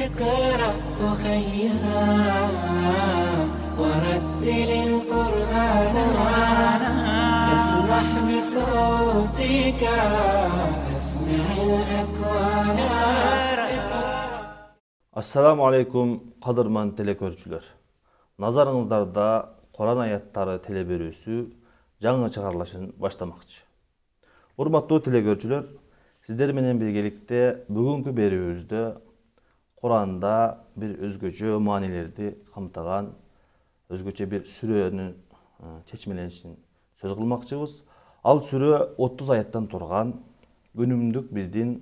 اقرأ خيرا ورتل القرآن اسمح بصوتك اسمع الأكوان. Assalamu alaikum qadırman telekörçüler. Nazarыңыздарда Құран аяттары телеберүүсү жаңы чыгарылышын баштамакчы. Урматтуу телекөрчүлөр, сиздер менен биргеликте бүгүнкү берүүбүздө Құранда бир өзгөчө маанилерди камтыган өзгөчө бир сүрөнүн чечмеленишин сөз кылмакчыбыз. Ал сүрө 30 аяттан турган күнүмдүк биздин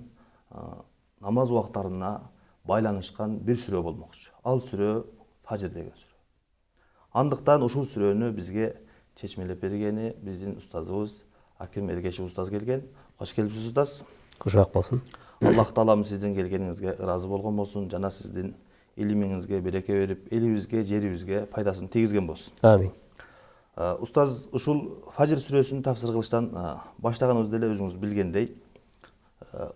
намаз убактарына байланышкан бир сүрө болмокчу. Ал сүрө Фажр деген сүрө. Андыктан ушул сүрөнү бизге чечмелеп бергени биздин устазыбыз Аким Эргешев устаз келген. Кош келипсиз устаз. Кушак болсун. Аллах таалам сиздин келгениңизге ыраазы болгон болсун, жана сиздин илимиңизге береке берип, элибизге, жерибизге пайдасын тийгизген болсун. Амин. Устаз, ушул Фажр сүрөсүн тафсир кылыштан баштаганыбызда эле өзүңүз билгендей,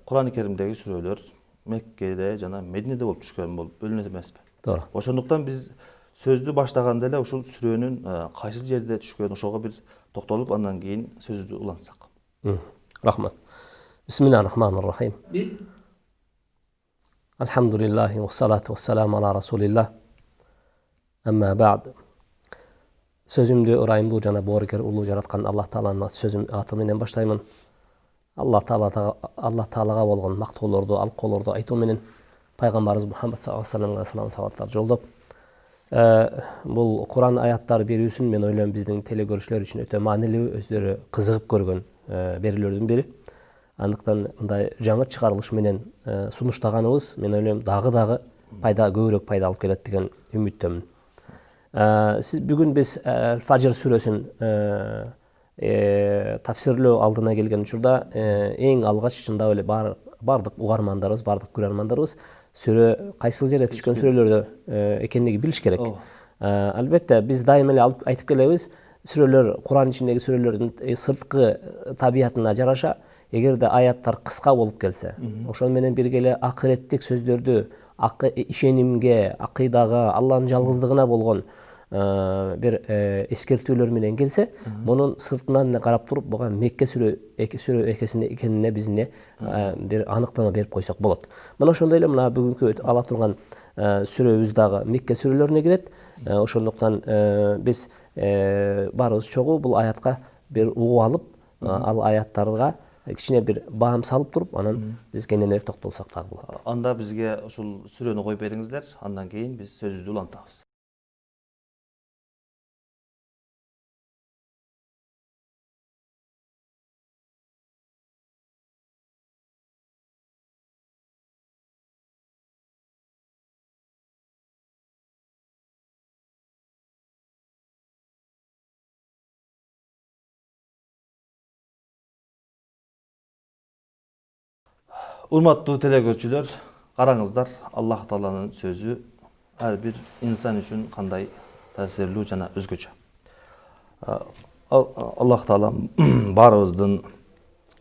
Куран-ы Керимдеги сүрөлөр Меккеде жана Мединеде болуп түшкөн болуп бөлүнөт эмеспи? Туура. Ошондуктан биз сөздү баштаганда эле ушул сүрөнүн кайсы жерде түшкөн ошого бир токтолуп, андан кийин сөздү улантсак. Рахмат. Бисмиллахир-рахманир-рахим. Алхамдулиллахи ва салату ва саламу ала расулилlah. Амма ба'д. Сөзүмдү ырайымдуу жана боорукер улуу жараткан Аллах Тааланын сөзүм аты менен баштаймын. Аллах Таалага болгон мактоолорду, алкоолорду айтуу менен пайгамбарыбыз Мухаммад саллаллаху алейхи ва саллам жолдоп, бул Куран аяттары берүүсүн мен ойлойм биздин телекөрүүчүлөр үчүн өтө маанилүү, өздөрү кызыгып көргөн берүүлөрдүн бири. Андыктан мындай жаңы чыгарылыш менен сунуштаганыбыз мен ойлойм дагы көбүрөөк пайда алып келет деген үмүттөмүн. Сиз бүгүн биз Фажр сүрөсүн тафсирлөө алдына келген учурда эң алгач чындап эле бардык угармандарыбыз, бардык көрөрмандарыбыз сүрө кайсыл жерде түшкөн сүрөлөрдө экендиги билиш керек. Албетте биз дайыма эле айтып келебиз, сүрөлөр, Куран ичиндеги сүрөлөрдүн сырткы табиятына жараша, эгерде аяттар кыска болуп келсе, ошол менен бирге эле акыреттик сөздөрдү, ишенимге, акыйдага, Алланын жалгыздыгына болгон бир эскертүүлөр менен келсе, мунун сыртынан карап туруп, буга Мекке сүрө экесинде экенине бизне бир аныктама берип койсок болот. Мына ошондой эле мына бүгүнкү ала турган сүрөбүз дагы Мекке сүрөлөрүнө кирет. Ошондуктан биз баарыбыз чогуу бул аятка бир угуп алып, ал аяттарга кичине бир баам салып туруп, анан биз кененирээк токтолсок дагы болот. Анда бизге ушул сүрөнү коюп бериңиздер, андан кийин биз сөзүбүздү улантабыз. Урматтуу телекөрчүлөр, караңыздар, Аллах Тааланын сөзү ар бир инсан үчүн кандай таасирлүү жана өзгөчө. Аллах Таала баарыбыздын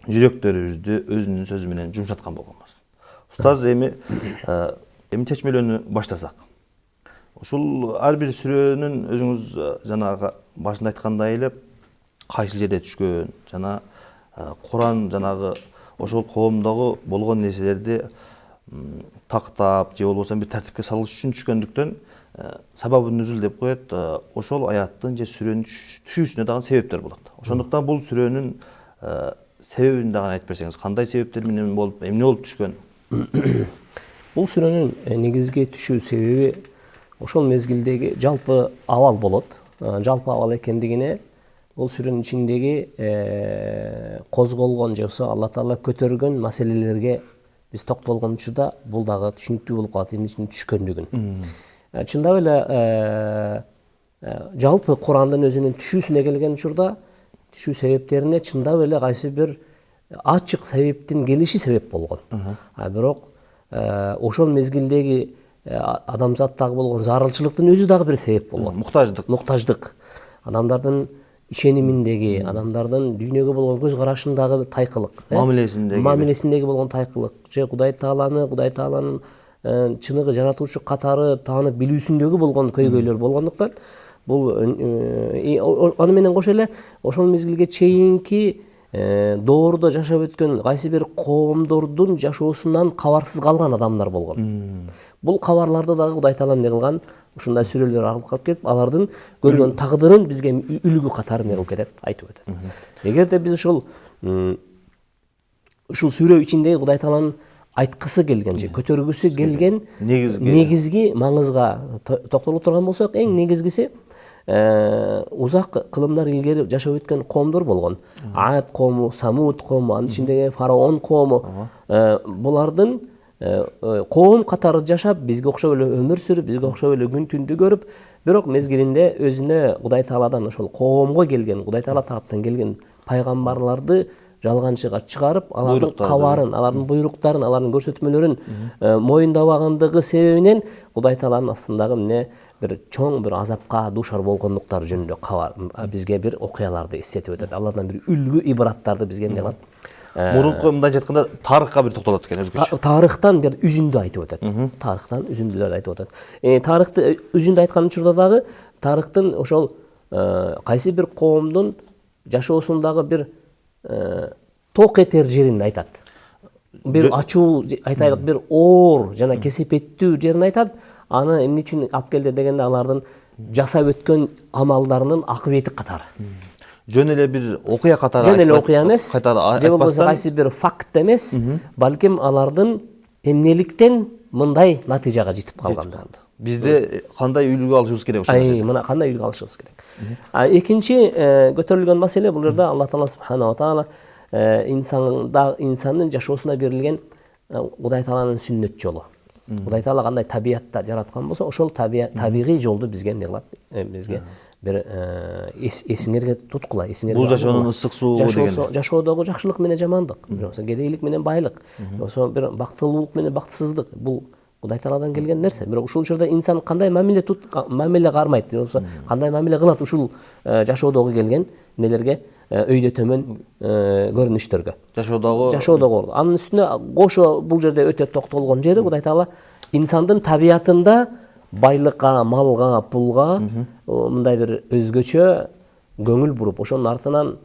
жүрөктөрүбүздү өзүнүн сөзү менен жумшаткан болгон болсун. Устаз, эми чечмелөөнү баштасак. Ушул ар бир сүрөнүн өзүңүз жанагы башында айткандай эле кайсы жерде түшкөн жана Куран жанагы ошол коомдогу болгон нерселерди тактап же болбосо бир тартипке салыш үчүн түшкөндүктөн сабабын нүзүл деп коет. Ошол аяттын же сүрөнүн түшүүсүнө дагы себептер болот. Ошондуктан бул сүрөнүн себебин дагы айтып берсеңиз, кандай себептер менен болуп, эмне болуп түшкөн? Бул сүрөнүн негизги түшүү себеби ошол мезгилдеги жалпы абал болот. Жалпы абал экендигине бул сүрөнүн ичиндеги козголгон же болбосо Алла Таала көтөргөн маселелерге биз токтолгон учурда бул дагы түшүнүктүү болуп калат, эмне үчүн түшкөндүгүн. Чындап эле жалпы Курандын өзүнүн түшүүсүнө келген учурда түшүү себептерине чындап эле кайсы бир ачык себептин келиши себеп болгон. Бирок ошол мезгилдеги адамзаттагы болгон зарылчылыктын өзү дагы бир себеп болгон. Муктаждык. Адамдардын ишениминдеги, адамдардын дүйнөгө болгон көз карашындагы тайкылык, мамилесиндеги болгон тайкылык, же Кудай Тааланын чыныгы жаратуучу катары таанып билүүсүндөгү болгон көйгөйлөр болгондуктан бул аны менен кошо эле ошол мезгилге чейинки доордо жашап өткөн кайсы бир коомдордун жашоосунан кабарсыз калган адамдар болгон. Бул кабарларды дагы Кудай Таала эмне кылган? Ушундай сүрөлөр аркылуу келип, алардын көргөн тагдырын бизге үлгү катары эмне кылып кетет, айтып өтөт. Эгерде биз ушул сүрө ичинде Кудай Тааланын айткысы келген же көтөргүсү келген негизги маңызга токтоло турган болсок, эң негизгиси узак кылымдар илгери жашап өткөн коомдор болгон. Ад коому, Самуд коому, анын ичиндеги фараон коому, булардын коом катары жашап, бизге окшоп эле өмүр сүрүп, бизге окшоп эле күн түндү көрүп, бирок мезгилинде өзүнө Кудай Тааладан ошол коомго келген, Кудай Таала тараптан келген пайгамбарларды жалганчыга чыгарып, алардын кабарын, алардын буйруктарын, алардын көрсөтмөлөрүн моюндабагандыгы себебинен Кудай Тааланын астындагы эмне бир чоң бир азапка дуушар болгондуктары жөнүндө кабар бизге бир окуяларды эстетип өтөт. Алардан бир үлгү ибраттарды бизге эмне кылат? Мурунку мындай айтканда тарыхка бир токтолот экен өзгөчө. Тарыхтан бир үзүндү айтып өтөт. Тарыхтан үзүндүлөрдү айтып өтөт. Тарыхты үзүндү айткан учурда дагы тарыхтын ошол кайсы бир коомдун жашоосундагы бир ток этер жерин айтат. Бир ачуу айтайлык бир оор жана кесепеттүү жерин айтат. Аны эмне үчүн алып келди дегенде алардын жасап өткөн амалдарынын акыбети катары. Жөн эле бир окуя катары жөн эле окуя эмес, же болбосо кайсы бир факт эмес, балким алардын эмнеликтен мындай натыйжага жетип калгандыгы. Бизде кандай үлгү алышыбыз керек ошол жерде? Мына кандай үлгү алышыбыз керек. Экинчи көтөрүлгөн маселе бул жерде Алла Таала субханала таала инсандын жашоосуна берилген Кудай Тааланын сүннөт жолу. Кудай Таала кандай табиятта жараткан болсо, ошол табигый жолду бизге эмне кылат? Бизге бир эсиңерге туткула, эсиңерге. Бул жашоонун ысык суу деген. Жашоодогу жакшылык менен жамандык, кедейлик менен байлык, ошо бир бактылуулук менен бактысыздык. Бул Кудай Тааладан келген нерсе. Бирок ушул учурда инсан кандай мамиле кармайт, болсо кандай мамиле кылат ушул жашоодогу келген нелерге, өйдө төмөн көрүнүштөргө. Жашоодогу. Анын үстүнө кошо бул жерде өтө токтолгон жери Кудай Таала инсандын табиятында байлыкка, малга, пулга мындай бир өзгөчө көңүл буруп, ошонун артынан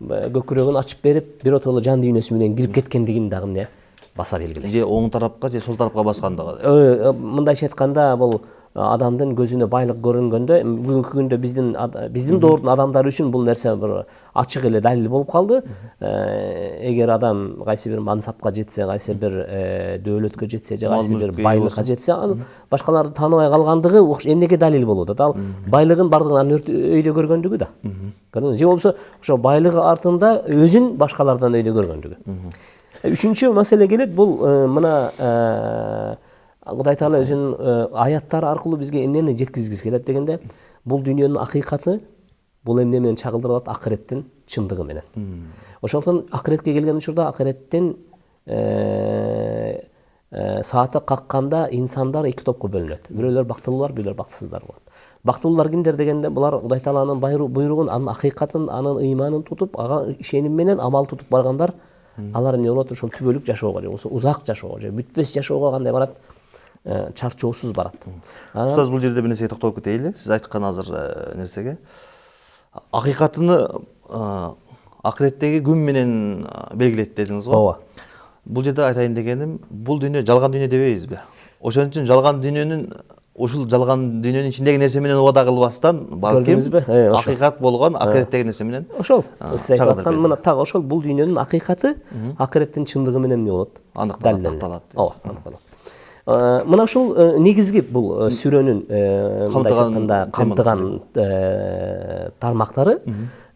көкүрөгүн ачып берип, биротоло жан дүйнөсү менен кирип кеткендигин дагы эмне баса белгилейт. Же оң тарапка, же сол тарапка баскандыгы. Мындайча айтканда, бул адамдын көзүнө байлык көрүнгөндө, бүгүнкү күндө биздин доордун адамдары үчүн бул нерсе бир ачык эле далил болуп калды. Эгер адам кайсы бир мансапка жетсе, кайсы бир дөөлөткө жетсе, же кайсы бир байлыкка жетсе, анын башкаларды тааныбай калгандыгы эмнеге далил болуп атат? Ал байлыгын бардыгын өйдө көргөндүгү да. Көрдүңүзбү? Же болбосо ошо байлыгы артында өзүн башкалардан өйдө көргөндүгү. Үчүнчү маселе келет, бул мына Кудай Таала өзүнүн аяттары аркылуу бизге эмнени жеткизгиси келет дегенде, бул дүйнөнүн акыйкаты бул эмне менен чагылдырылат? Акыреттин чындыгы менен. Ошондуктан акыретке келген учурда акыреттин сааты какканда инсандар эки топко бөлүнөт. Бирөөлөр бактылуулар, бирөөлөр бактысыздар болот. Бактылуулар кимдер дегенде, булар Кудай Тааланын буйругун, анын акыйкатын, анын ыйманын тутуп, ага ишеним менен амал тутуп баргандар, алар эмне болот? Ошол түбөлүк жашоого, же болбосо узак жашоого, же бүтпөс жашоого кандай барат? Чарчоосуз барат. Устаз, бул жерде бир нерсеге токтолуп кетейли. Сиз айткан азыр нерсеге. Акыйкатыны акыреттеги күн менен белгилейт дедиңиз го. Ооба. Бул жерде айтайын дегеним, бул дүйнө жалган дүйнө дебейбизби? Ошон үчүн жалган дүйнөнүн, ушул жалган дүйнөнүн ичиндеги нерсе менен убада кылбастан, балким акыйкат болгон акыреттеги нерсе менен. Ошол сиз айткан мына так ошол бул дүйнөнүн акыйкаты акыреттин чындыгы менен эмне болот? Аныкталат. Ооба, аныкталат. Мына ушул негизги бул сүрөнүн мындайча айтканда камтыган тармактары.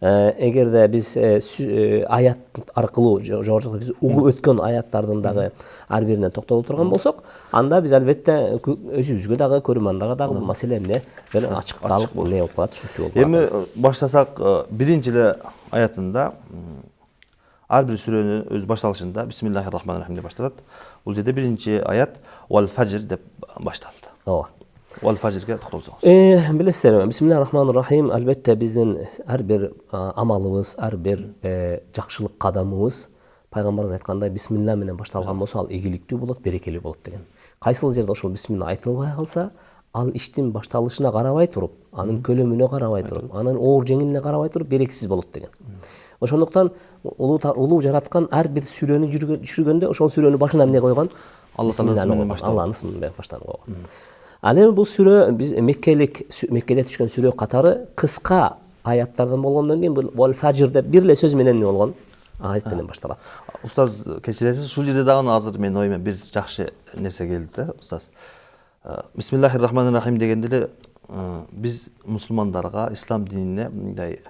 Эгерде биз аят аркылуу жогоруда биз угуп өткөн аяттардын дагы ар бирине токтолуп турган болсок, анда биз албетте өзүбүзгө дагы, көрөрмандарга дагы бул маселе эмне бир ачыкталып эмне болуп калат, түшүнүктүү болуп калат. Эми баштасак, биринчи эле аятында ар бир сүрөнүн өз башталышында Бисмиллахир-рахманир-рахим деп башталат. Бул жерде биринчи аят Вал фажр деп башталды. Ооба. Вал фажрге токтолсоңуз. Билесиздерби, Бисмиллахир-рахманир-рахим албетте биздин ар бир амалыбыз, ар бир жакшылык кадамыбыз пайгамбарыбыз айткандай бисмилла менен башталган болсо, ал ийгиликтүү болот, берекелүү болот деген. кайсыл жерде ошол бисмилла айтылбай калса, ал иштин башталышына карабай туруп, анын көлөмүнө карабай туруп, анын оор жеңилине карабай туруп берексиз болот деген. Ошондуктан улуу жараткан ар бир сүрөнү түшүргөндө ошол сүрөнү башына эмне койгон? Алланын исми менен башталып койгон. Ал эми бул сүрө биз Меккеде түшкөн сүрө катары кыска аяттардан болгондон кийин бул фажр деп бир эле сөз менен болгон аят менен башталат. Устаз, кечиресиз, ушул жерде дагы азыр менин оюма бир жакшы нерсе келди да, устаз. Бисмиллахир-рахманир-рахим дегенде эле биз мусулмандарга, ислам динине мындай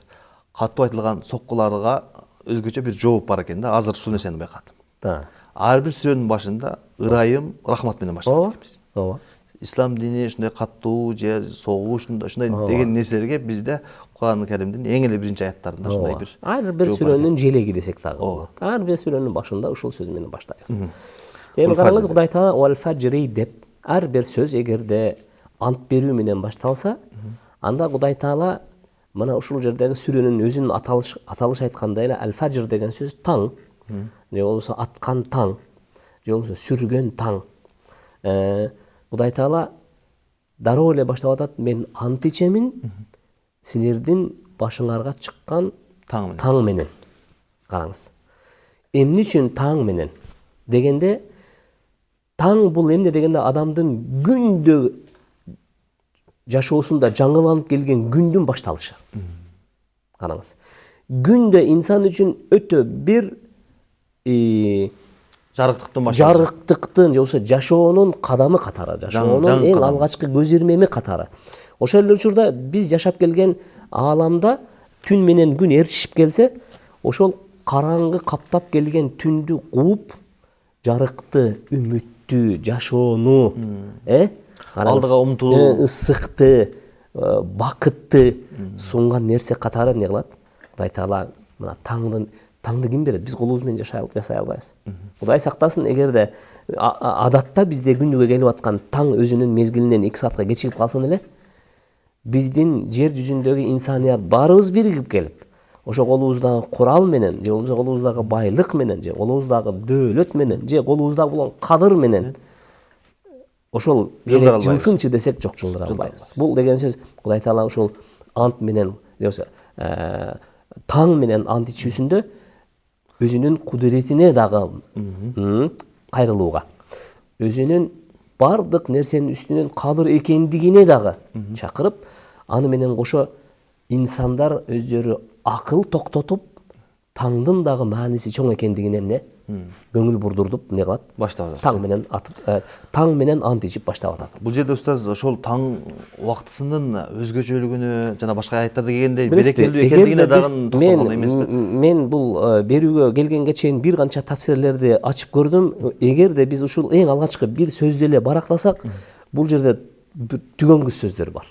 катуу айтылган соккуларга өзгөчө бир жооп бар экен да. Азыр ушул нерсени байкадым. Ар бир сүрөнүн башында ырайым, рахмат менен башталат экенбиз. Ооба. Ислам дини ушундай катуу же согуу ушундай деген нерселерге бизде Кур'ан-ы Каримдин эң эле биринчи аяттарында ушундай бир ар бир сүрөнүн желеги десек дагы болот. Ар бир сүрөнүн башында ушул сөз менен баштайбыз. Эми караңыз, Кудай Таала вал фаджри деп ар бир сөз эгерде ант берүү менен башталса, анда Кудай Таала мына ушул жердеги сүрөнүн өзүнүн аталыш айткандай эле ал фаджр деген сөз таң, же болбосо аткан таң, же болбосо сүргөн таң. Кудай Таала дароо эле баштап атат: мен ант ичемин силердин башыңарга чыккан таң менен. Караңыз. Эмне үчүн таң менен дегенде, таң бул эмне дегенде адамдын күндө жашоосунда жаңыланып келген күндүн башталышы. Караңыз. Күндө инсан үчүн өтө бир жарыктыктын же болбосо жашоонун кадамы катары, жашоонун эң алгачкы көз ирмеми катары. Ошол эле учурда биз жашап келген ааламда түн менен күн ээрчишип келсе, ошол караңгы каптап келген түндү кууп, жарыкты, үмүттү, жашоону, алдыга умтулуу, ысыкты, бакытты сунган нерсе катары эмне кылат? Кудай Таала мына таңды ким берет? Биз колубуз менен жасай албайбыз. Кудай сактасын, эгерде адатта бизде күнүгө келип аткан таң өзүнүн мезгилинен 2 саатка кечигип калсын эле, биздин жер жүзүндөгү инсаният баарыбыз биригип келип, ошо колубуздагы курал менен, же болбосо колубуздагы байлык менен, же колубуздагы дөөлөт менен, же колубузда болгон кадыр менен ошол жылсынчы десек, жок, жылдыра албайбыз. Бул деген сөз Кудай Таала ошол ант менен, же болбосо таң менен ант ичүүсүндө өзүнүн кудуретине дагы кайрылууга, өзүнүн бардык нерсенин үстүнөн кадыр экендигине дагы чакырып, аны менен кошо инсандар өздөрү акыл токтотуп, таңдын дагы мааниси чоң экендигине эмне көңүл бурдурдуп эмне кылат? Баштап атат. Таң менен ант ичип баштап атат. Бул жерде устаз ошол таң убактысынын өзгөчөлүгүнө жана башка аяттарда келгендей берекелүү экендигине дагы токтолгон эмеспи? Мен бул берүүгө келгенге чейин бир канча тафсирлерди ачып көрдүм. Эгерде биз ушул эң алгачкы бир сөздү эле барактасак, бул жерде түгөнгүс сөздөр бар.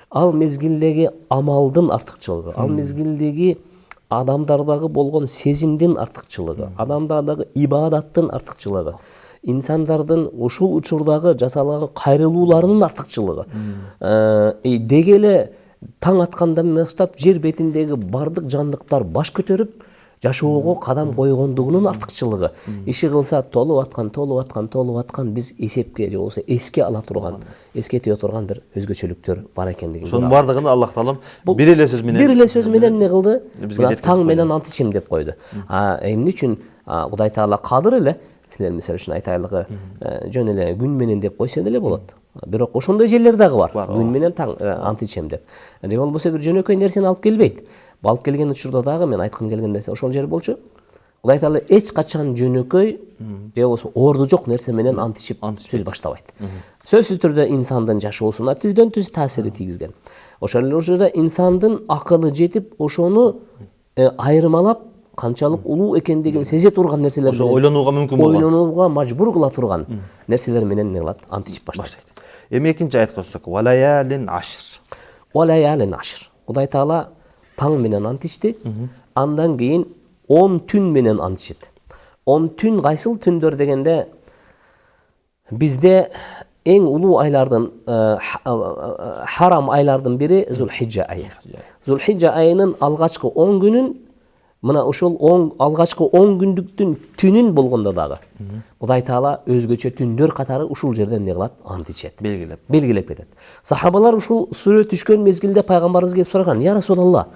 Ал мезгилдеги амалдын артыкчылыгы, ал мезгилдеги адамдардагы болгон сезимдин артыкчылыгы, адамдардагы ибадаттын артыкчылыгы, инсандардын ушул учурдагы жасалган кайрылууларынын артыкчылыгы. Деги эле таң аткандан баштап жер бетиндеги бардык жандыктар баш көтөрүп, жашоого кадам койгондугунун артыкчылыгы. Иши кылса толуп аткан биз эсепке же болбосо эске ала турган, эскете турган бир өзгөчөлүктөр бар экендигин. Ошонун бардыгын Аллах Таалам бир эле сөз менен эмне кылды? Таң менен ант ичем деп койду. Эмне үчүн? Кудай Таала кадыр эле, силер мисалы үчүн айтайлыгы жөн эле күн менен деп койсо деле болот. Бирок ошондой жерлер дагы бар. Күн менен таң ант ичем деп. Же болбосо бир жөнөкөй нерсени алып келбейт. Алып келген учурда дагы мен айткым келген нерсе ошол жер болчу. Кудай Таала эч качан жөнөкөй же болбосо орду жок нерсе менен ант ичип сөз баштабайт. Сөзсүз түрдө инсандын жашоосуна түздөн түз таасир тийгизген. Ошол эле учурда инсандын акылы жетип, ошону айырмалап, канчалык улуу экендигин сезе турган нерселер менен ойлонууга мүмкүн болгон, ойлонууга мажбур кыла турган нерселер менен эмне кылат? Ант ичип баштайт. Эми экинчи аятка өтсөк, валаялин ашр. Валаялин ашр. Кудай Таала таң менен ант ичти, андан кийин 10 түн менен ант ичет. 10 түн кайсыл түндөр дегенде, бизде эң улуу айлардын, харам айлардын бири Зулхиджа айы. Зулхиджа айынын алгачкы 10 күнүн Мына ошол алгачкы 10 күндүктүн түнүн болгондо дагы Кудай Таала өзгөчө түндөр катары ушул жерде эмне кылат? Ант ичет. Белгилеп кетет. Сахабалар ушул сүрө түшкөн мезгилде пайгамбарыбызга келип сураган: "Я Расулалла,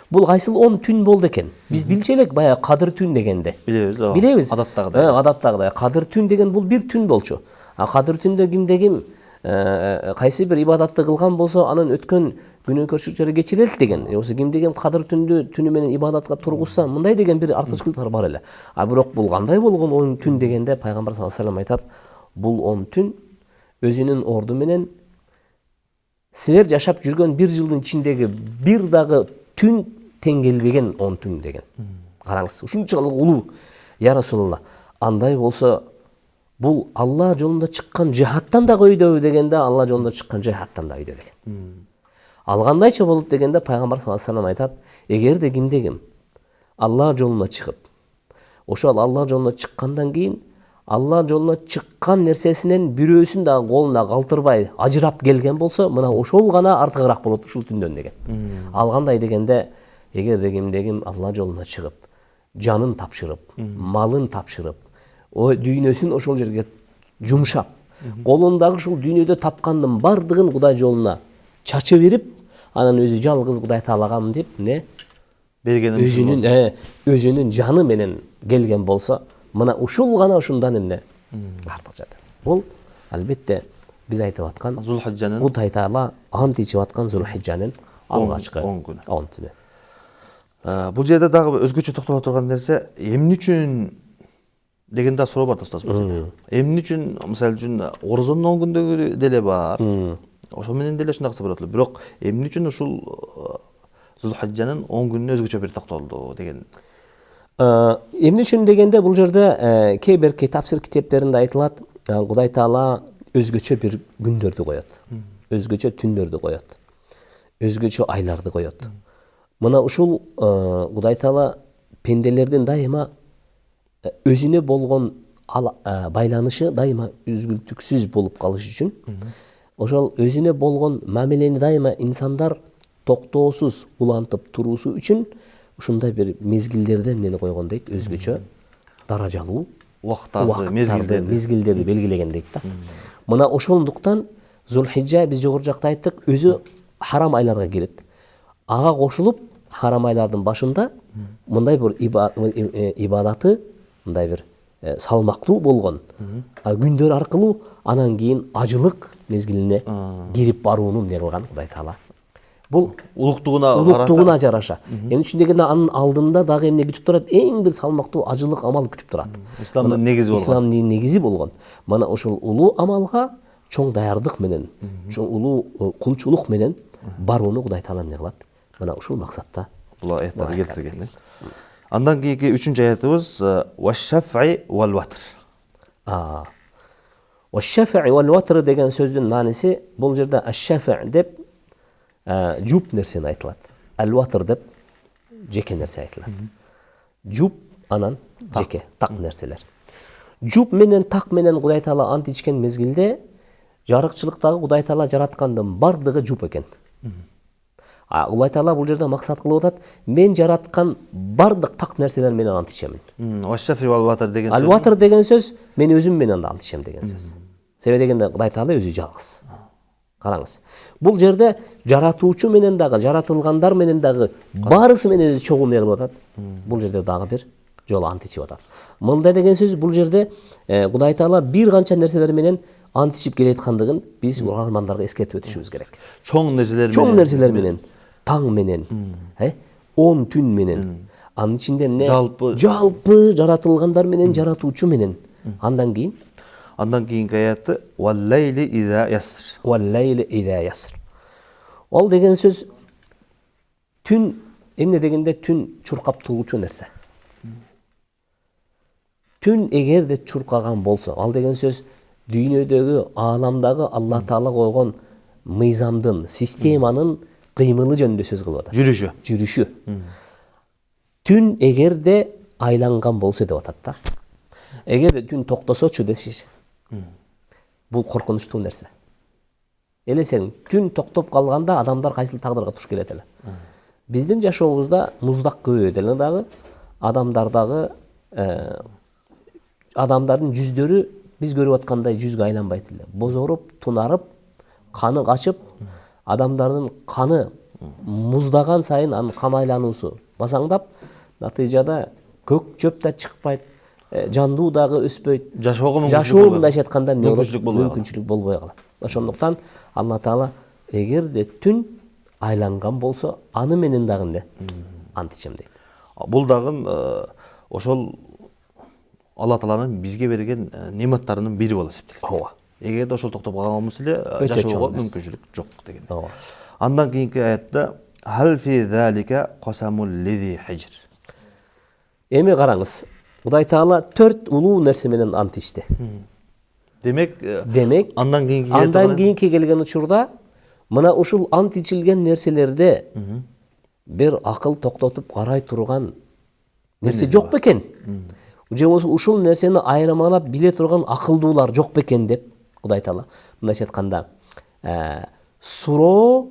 бул кайсыл 10 түн болду экен? Биз билчү элек баягы Кадыр түн дегенде." Билебиз. Адаттагыдай. Кадыр түн деген бул бир түн болчу. Кадыр түндө кимде ким кайсы бир ибадатты кылган болсо, анын өткөн күнөөкөрчүлүктөрү кечирилет деген. Осы кимде ким Кадыр түнү менен ибадатка тургузса, мындай деген бир артыкчылыктар бар эле. Бирок бул кандай болгон 10 түн дегенде пайгамбар саллаллаху алейхи вассалам айтат: "Бул 10 түн өзүнүн орду менен силер жашап жүргөн бир жылдын ичиндеги бир дагы түн тең келбеген 10 түн" деген. Караңыз, ушунчалык улуу. Я Расулалла, андай болсо бул Алла жолунда чыккан жихадтан да көйдөбү дегенде, Алла жолунда чыккан жихадтан да көйдө деген. Ал кандайча болот дегенде пайгамбар саллаллаху алейхи вассалам айтат: "Эгерде кимде ким Алла жолуна чыгып, ошол Алла жолуна чыккандан кийин Алла жолуна чыккан нерсесинен бирөөсүн дагы колуна калтырбай ажырап келген болсо, мына ошол гана артыгыраак болот ушул түндөн" деген. Ал кандай дегенде, эгерде кимде ким Алла жолуна чыгып, жанын тапшырып, малын тапшырып, дүйнөсүн ошол жерге жумшап, колундагы ушул дүйнөдө тапкандын бардыгын Кудай жолуна чачып берип, анан өзү жалгыз Кудай Таалага деп өзүнүн жаны менен келген болсо, мына ушул гана ушундан эмне артык жатат. Бул албетте биз айтып аткан Зулхиджанын, Кудай Таала ант ичип аткан Зулхиджанын алгачкы 10 түнү. Бул жерде дагы өзгөчө токтоло турган нерсе, эмне үчүн деген да суроо бар достор. Эмне үчүн, мисалы үчүн, орозонун 10 күндөгү деле бар. Ошол менен деле ушундаксы болот эле. Бирок эмне үчүн ушул Зулхиджанын 10 күнүнө өзгөчө бир токтолду деген. Эмне үчүн дегенде, бул жерде кээ бир тафсир китептеринде айтылат, Кудай Таала өзгөчө бир күндөрдү коет. Өзгөчө түндөрдү коет. Өзгөчө айларды коет. Мына ушул Кудай Таала пенделердин дайыма өзүнө болгон байланышы дайыма үзгүлтүксүз болуп калыш үчүн, ошол өзүнө болгон мамилени дайыма инсандар токтоосуз улантып туруусу үчүн ушундай бир мезгилдерден мени койгон дейт, өзгөчө даражалуу убакыттарды, мезгилдерди белгилеген дейт да. Мына ошондуктан Зулхиджа, биз жогору жакта айттык, өзү харам айларга кирет. Ага кошулуп, харам айлардын башында мындай бир ибадаты, мындай бир салмактуу болгон күндөр аркылуу анан кийин ажылык мезгилине кирип барууну эмне кылган Кудай Таала. Бул улуктугуна жараша. Эмне үчүн дегенде, анын алдында дагы эмне күтүп турат? Эң бир салмактуу ажылык амал күтүп турат. Исламдын негизи болгон. Исламдын негизи болгон. Мына ошол улуу амалга чоң даярдык менен, чоң улуу кулчулук менен барууну Кудай Таала эмне кылат? Мына ушул максатта бул аяттарды келтирген. Андан кийинки 3-чү аятыбыз «Ваш-шафъи вал-ватр». «Ваш-шафъи вал-ватр» деген сөздүн мааниси, бул жерде «аш-шафъ» деп жуп нерсени айтылат. «Ал-ватр» деп жеке нерсе айтылат. Жуп анан жеке, так нерселер. Жуп менен так менен Кудай Таала ант ичкен мезгилде, жарыкчылыктагы Кудай Таала жараткандын бардыгы жуп экен. Кудай Таала бул жерде максат кылып атат: мен жараткан бардык так нерселер менен ант ичемин. «Ваш-шафъи вал-ватр» деген сөз. «Ал-ватр» деген сөз мен өзүм менен да ант ичем деген сөз. Себеби дегенде Кудай Таала өзү жалгыз. Караңыз. Бул жерде жаратуучу менен дагы, жаратылгандар менен дагы баарысы менен өзү чогуу эмне кылып атат? Бул жерде дагы бир жолу ант ичип атат. Мында деген сөз, бул жерде Кудай Таала бир канча нерселер менен ант ичип келаткандыгын биз угармандарга эскертип өтүшүбүз керек. Чоң нерселер менен, таң менен, 10 түн менен, анын ичинде эмне? Жалпы жаратылгандар менен, жаратуучу менен. Андан кийинки аяты «Вал-лайли иза яср». «Вал-лайли иза яср». Ол деген сөз түн, эмне дегенде түн чуркап туруучу нерсе. Түн эгерде чуркаган болсо, ал деген сөз дүйнөдөгү, ааламдагы Алла Таала койгон мыйзамдын, системанын кыймылы жөнүндө сөз кылып атат. Жүрүшү. Түн эгерде айланган болсо деп атат да. Эгерде түн токтосочу десиш, бул коркунучтуу нерсе. Элесең, түн токтоп калганда адамдар кайсыл тагдырга туш келет эле. Биздин жашообузда муздак көбөйөт эле дагы. адамдардагы адамдардын жүздөрү биз көрүп аткандай жүзгө айланбайт эле. Бозоруп, тунарып, каны качып, адамдардын каны муздаган сайын анын кан айлануусу басаңдап, натыйжада көк чөп да чыкпайт, жандуу дагы өспөйт. Жашоо мындайча айтканда мүмкүнчүлүк болбой калат. Ошондуктан Алла Таала эгерде түн айланган болсо, аны менен дагы эмне? Ант ичем дейт. Бул дагы ошол Алла Тааланын бизге берген нематтарынын бири болуп эсептелет. Ооба. Эгерде ошол токтоп калганбыз эле жашоого мүмкүнчүлүк жок деген. Ооба. Андан кийинки аятта хал фи залика qasамул лизи хижр. Эми караңыз. Кудай Таала 4 улуу нерсе менен ант ичти. Демек, андан кийинки келген учурда мына ушул ант ичилген нерселерде бир акыл токтотуп карай турган нерсе жок бекен? Же ушул нерсени айырмалап биле турган акылдуулар жок бекен деп Кудай Таала мындайча айтканда суроону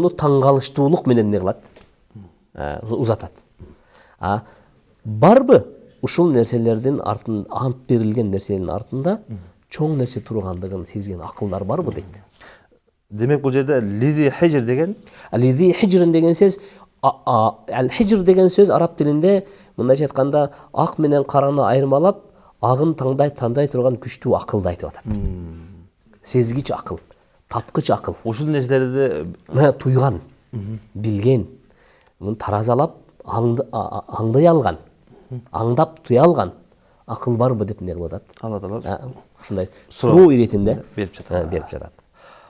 таңкалыштуулук менен не кылат? Узатат. Барбы ушул нерселердин артында, ант берилген нерсенин артында чоң нерсе тургандыгын сезген акылдар барбы дейт. Демек бул жерде лизи хижр деген лизи хижр деген сөз хижр деген сөз араб тилинде мындайча айтканда ак менен караны айырмалап агын таңдай турган күчтүү акылды айтып атат. Сезгич акыл, тапкыч акыл. Ушул нерселерди туйган, билген, муну таразалап аңдай алган, аңдап туя алган акыл барбы деп не кылып атат? Алла Таала ушундай суроо иретинде берип жатат. Берип жатат.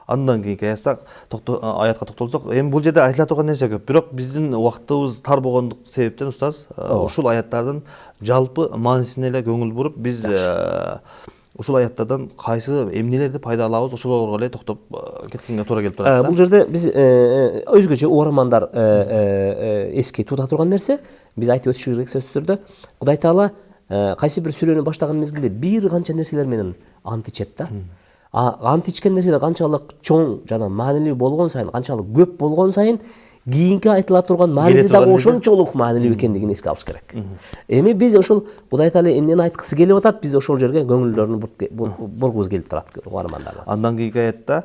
Андан кийинки аятка токтолсок, эми бул жерде айтыла турган нерсе көп. Бирок биздин убактыбыз тар болгондук себептен устаз ушул аяттардын жалпы маанисине эле көңүл буруп, биз ушул аяттардан кайсы эмнелерди пайда алабыз, ошолорго эле токтоп кеткенге туура келип турат. Бул жерде биз өзгөчө угармандар эске тута турган нерсе, биз айтып өтүш керек сөздөрдө Кудай Таала кайсы бир сүрөнү баштаган мезгилде бир канча нерселер менен ант ичет да. Ант ичкен нерселер канчалык чоң жана маанилүү болгон сайын, канчалык көп болгон сайын, кийинки айтыла турган мааниси дагы ошончолук маанилүү экендигин эске алыш керек. Эми биз ошол Кудай Таала эмнени айткысы келип атат, биз ошол жерге көңүлдөрүн бургубуз келип турат угармандарга. Андан кийинки аятта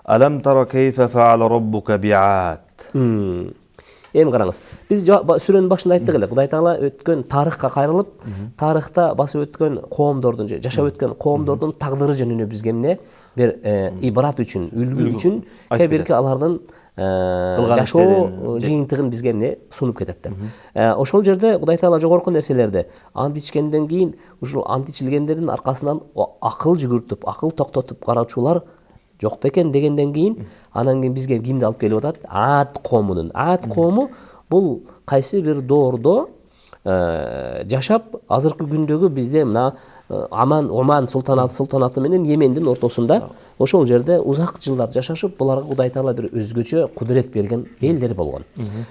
алам тара кайфа фаала раббука би'ад. Эми караңыз, биз сүрөнүн башында айттык эле, Кудай Таала өткөн тарыхка кайрылып, тарыхта басып өткөн коомдордун, жашап өткөн коомдордун тагдыры жөнүндө бизге эмне бир ибрат үчүн, үлгү үчүн кээ бирки алардын жашоо жыйынтыгын бизге эмне сунуп кетет деп. Ошол жерде Кудай Таала жогорку нерселерди ант ичкенден кийин ушул ант ичилгендердин аркасынан акыл жүгүртүп, акыл токтотуп караучулар жок бекен дегенден кийин анан кийин бизге кимди алып келип атат? Ад коомунун. Ад коому бул кайсы бир доордо жашап, азыркы күндөгү бизде мына Оман султанаты менен Йемендин ортосунда ошол жерде узак жылдар жашашып, буларга Кудай Таала бир өзгөчө кудурет берген элдер болгон.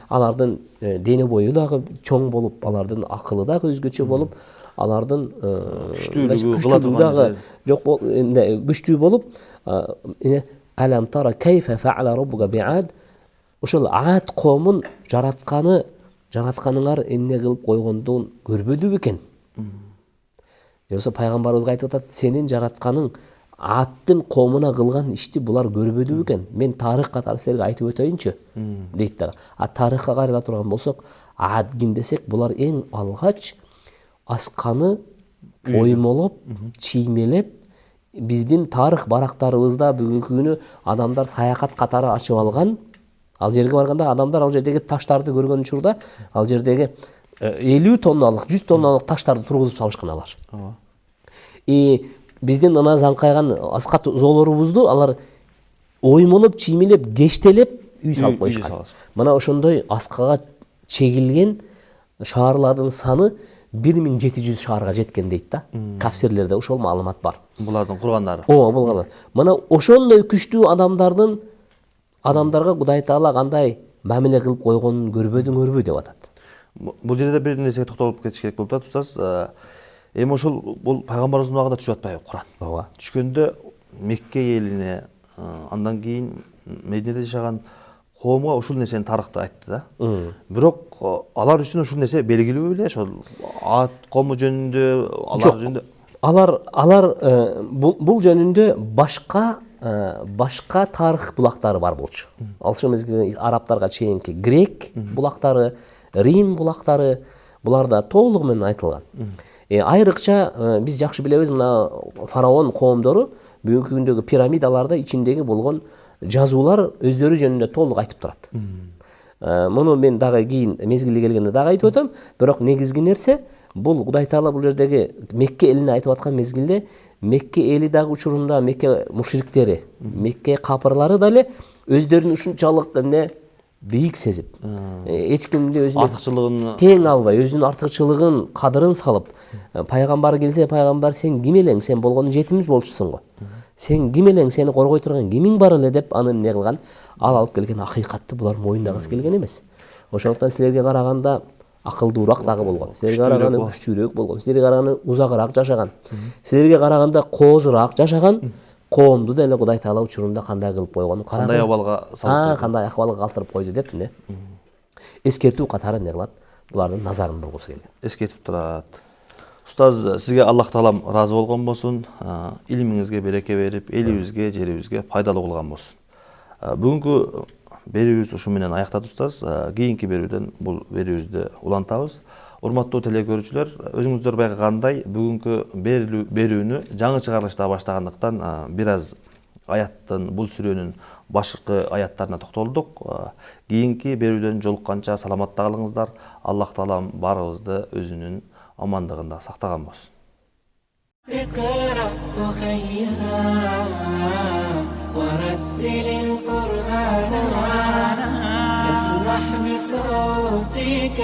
Алардын дене бою дагы чоң болуп, алардын акылы дагы өзгөчө болуп, алардын күчтүүлүгү дагы күчтүү болуп, алам тара кайфа фаала раббука би'ад. Ошол Ад коомун жаратканыңар эмне кылып койгондугун көрбөдү бекен? Жоксо пайгамбарыбызга айтып атат, сенин жаратканың Аддын коомуна кылган ишти булар көрбөдү бекен? Мен тарых катары силерге айтып өтөйүнчү дейт да. Тарыхка кайрыла турган болсок, Ад ким десек, булар эң алгач асканы оймолоп, чиймелеп, биздин тарых барактарыбызда бүгүнкү күнү адамдар саякат катары ачып алган. Ал жерге барганда адамдар ал жердеги таштарды көргөн учурда ал жердеги 50 тонналык, 100 тонналык таштарды тургузуп салышкан алар. Биздин ана заңкайган аскат зоолорубузду алар оймолоп, чиймелеп, кештелеп үй салып коюшкан. Мына ошондой аскага чегилген шаарлардын саны 1700 шаарга жеткен дейт да. Кафсирлерде ошол маалымат бар. Булардын кургандары. Булган. Мына ошондой күчтүү адамдарга Кудай Таала кандай мамиле кылып койгонун көрбөдүңөрбү деп атат. Бул жерде бир нерсеге токтолуп кетиш керек болуп атат, устаз. Эми ошол бул пайгамбарыбыздын убагында түшүп атпайбы Куран? Ооба. Түшкөндө Мекке элине, андан кийин Мединеде жашаган коомго ушул нерсени тарыхты айтты да. Бирок алар үчүн ушул нерсе белгилүү эле, ошол ат кому жөнүндө, алар жөнүндө. Алар бул жөнүндө башка тарых булактары бар болчу. Алчу мезгилде арабтарга чейинки грек булактары, Рим булактары, буларда толугу менен айтылган. Айрыкча биз жакшы билебиз, мына фараон коомдору бүгүнкү күндөгү пирамидаларда ичиндеги болгон жазуулар өздөрү жөнүндө толук айтып турат. Муну мен дагы кийин мезгили келгенде дагы айтып өтөм. Бирок негизги нерсе бул Кудай Таала бул жердеги Мекке элине айтып аткан мезгилде Мекке эли дагы учурунда Мекке мушриктери, Мекке капырлары да эле өздөрүн ушунчалык бийик сезип, эч кимди өзүнүн Артыкчылыгын тең албай, өзүнүн артыкчылыгын, кадырын салып, пайгамбар келсе, пайгамбар сен ким элең, сен болгону жетимиз болчусуң го. Сен ким элең, сени коргой турган кимиң бар эле деп анын не кылган, ал алып келген акыйкатты булар моюндагысы келген эмес. Ошондуктан силерге караганда акылдуураак дагы болгон, силерге караганда күчтүүрөөк болгон, силерге караганда узагыраак жашаган, силерге караганда коозураак жашаган коомду деле Кудай Таала учурунда кандай кылып койгону, кандай абалга салып, кандай акыбалга калтырып койду деп эскертүү катары не кылат, булардын назарын бургусу келген. эскертип турат. Устаз, сизге Аллах Таалам ыраазы болгон болсун, илимиңизге береке берип, элибизге, жерибизге пайдалуу кылган болсун. Бүгүнкү берүүбүз ушу менен аяктады устаз. Кийинки берүүдөн бул берүүбүздү улантабыз. Урматтуу телекөрүүчүлөр, өзүңүздөр байкагандай, бүгүнкү берүүнү жаңы чыгарылышта баштагандыктан бир аз аяттын, бул сүрөнүн башкы аяттарына токтолдук. Кийинки берүүдөн жолукканча саламатта калыңыздар. Аллах Таалам баарыбызды өзүнүн амандыгында сактаган болсун. اقرأ أخيها ورتل القرآن اسمح بصوتك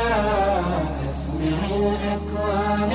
اسمع الأكوان